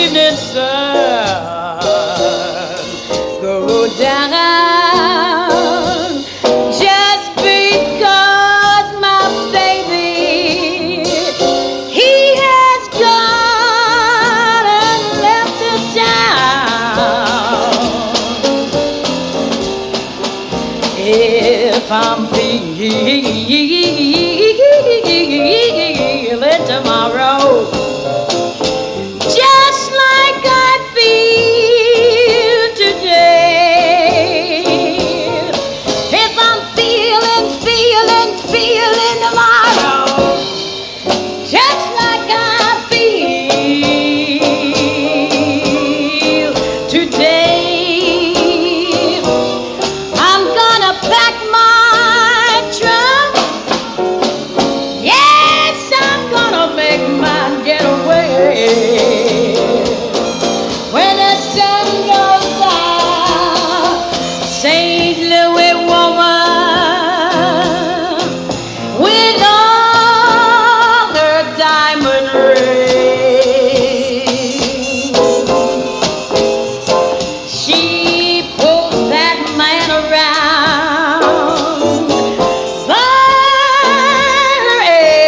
evening sun go down just because my baby he has gone and left the town. If I'm feeling tomorrow just like I feel today, if I'm feeling tomorrow just like I feel today, I'm gonna pack my trunk. Yes, I'm gonna make my getaway. When the sun goes down, St. Louis woman with all her diamond rings, she pulls that man around by her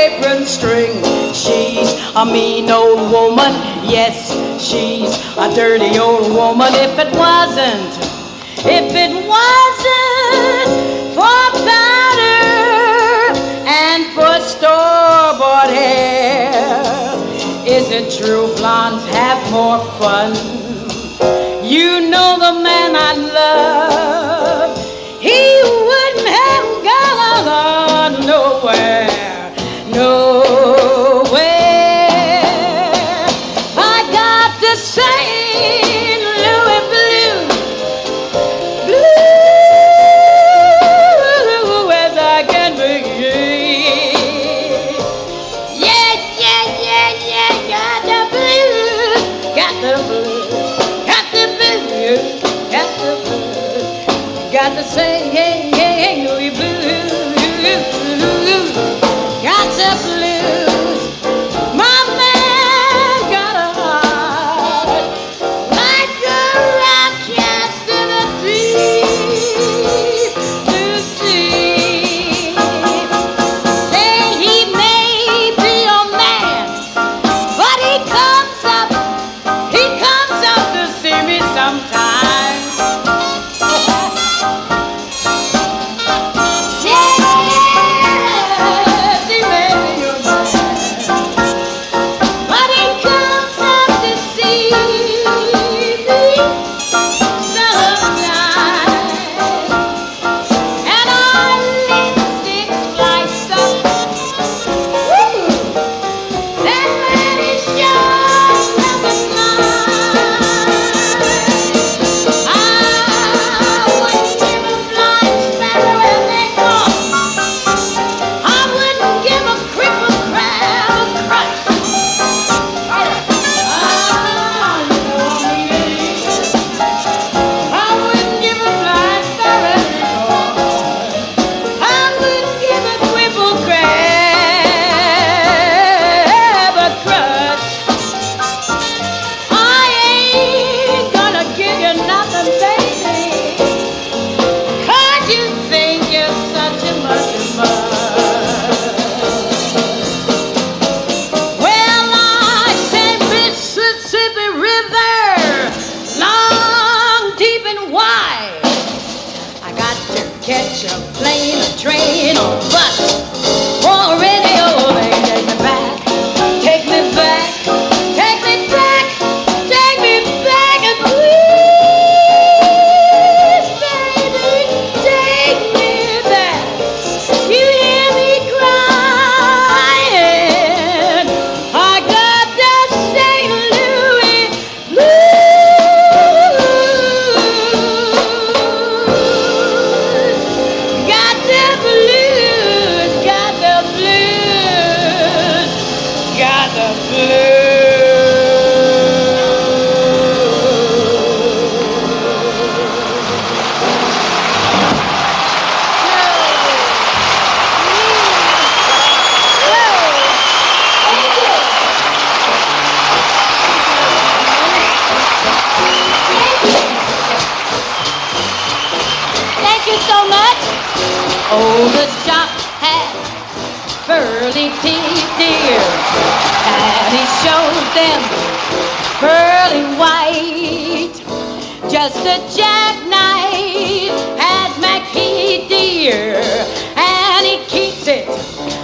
apron string. She's a mean old woman, yes, she's a dirty old woman. If it wasn't for powder and for store-bought hair, is it true blondes have more fun? You know the man I love, he wouldn't have gone nowhere, nowhere. I got the St. Louis blues, blue as I can be. Yeah, got the blues, got the blues, got the blues, got the blues, got the St. Louis blues, got the blues. My man got a heart like a rock cast in a deep blue sea. Say he may be a man, but he comes up to see me sometimes. Yes, he may be a man, but he comes up to see me sometimes. And our lipstick lights up. Woo! That man is sure never blind. I wouldn't give a blind sparrow if they come. I wouldn't give a crippled crab a crutch. All right. You know me. I wouldn't give a blind sparrow any more. I wouldn't give a crippled crab a crutch. I ain't gonna give you nothing, baby, 'cause you think you're such a much. Well, I say Mississippi River, long, deep, and wide. I got to catch a plane, a train, or bus, or radio. They take me back, take me back, take me back, take me back, and please, baby, take me back. You hear me crying? I got the St. Louis blues, got the blues, got the blues, got the blues. Oh, the shark has pearly teeth, dear, and he shows them pearly white. Just a jackknife has McKee, dear, and he keeps it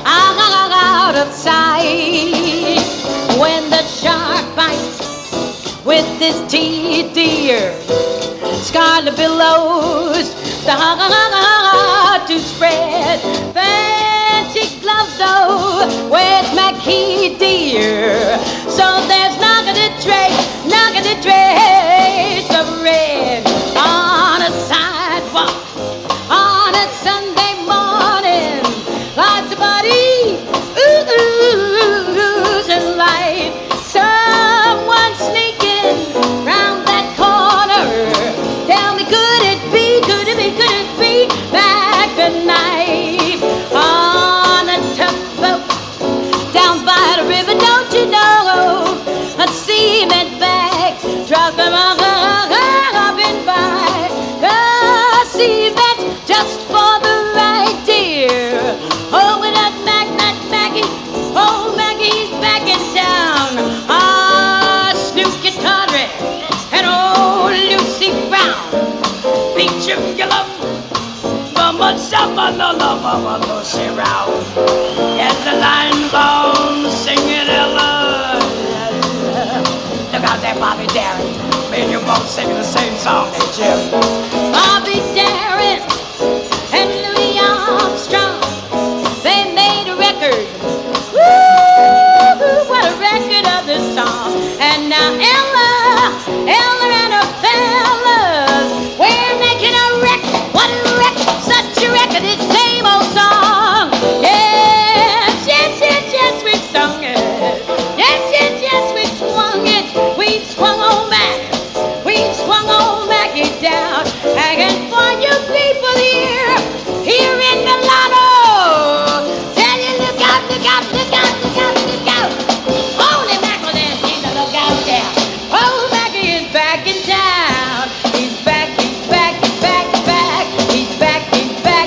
out of sight. When the shark bites with his teeth, dear, scarlet billows start to spread. Fancy gloves, though, where's McKee, dear? So there's not gonna trace of red on a sidewalk on a Sunday morning. Lots of body oozing light. Someone sneaking round that corner. Tell me, could it be back the night on a tugboat down by the river? Don't you know a cement bag truck hopping by? The cement just for the right, dear. Oh, with that Maggie, oh, Maggie's back in town. Ah, Snooky Tawdry and old Lucy Brown. Beecham Yellow, Mama Summer, Mama Lucy Round. Yes, the line bone singing Ella. Look out there, Bobby Darin. Me and you both singing the same song, hey Jim. Bobby Darin and Louis Armstrong, they made a record. Woo, what a record of this song. And now Ella and her fellas, we're making a record. What a record, such a record, this same old song. Yes, we sung it. Yes, we swung it. We swung old Maggie down. Hanging for you people here in Milano. Tell you, look out. Holy mackerel, there, she's a look out there. Old Maggie is back in town. He's back. He's back. He's back in town.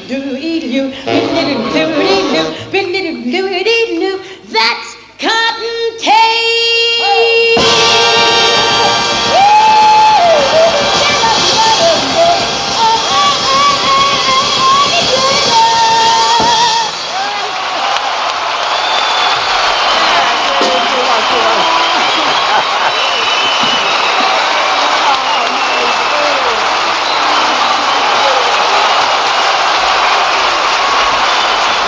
Do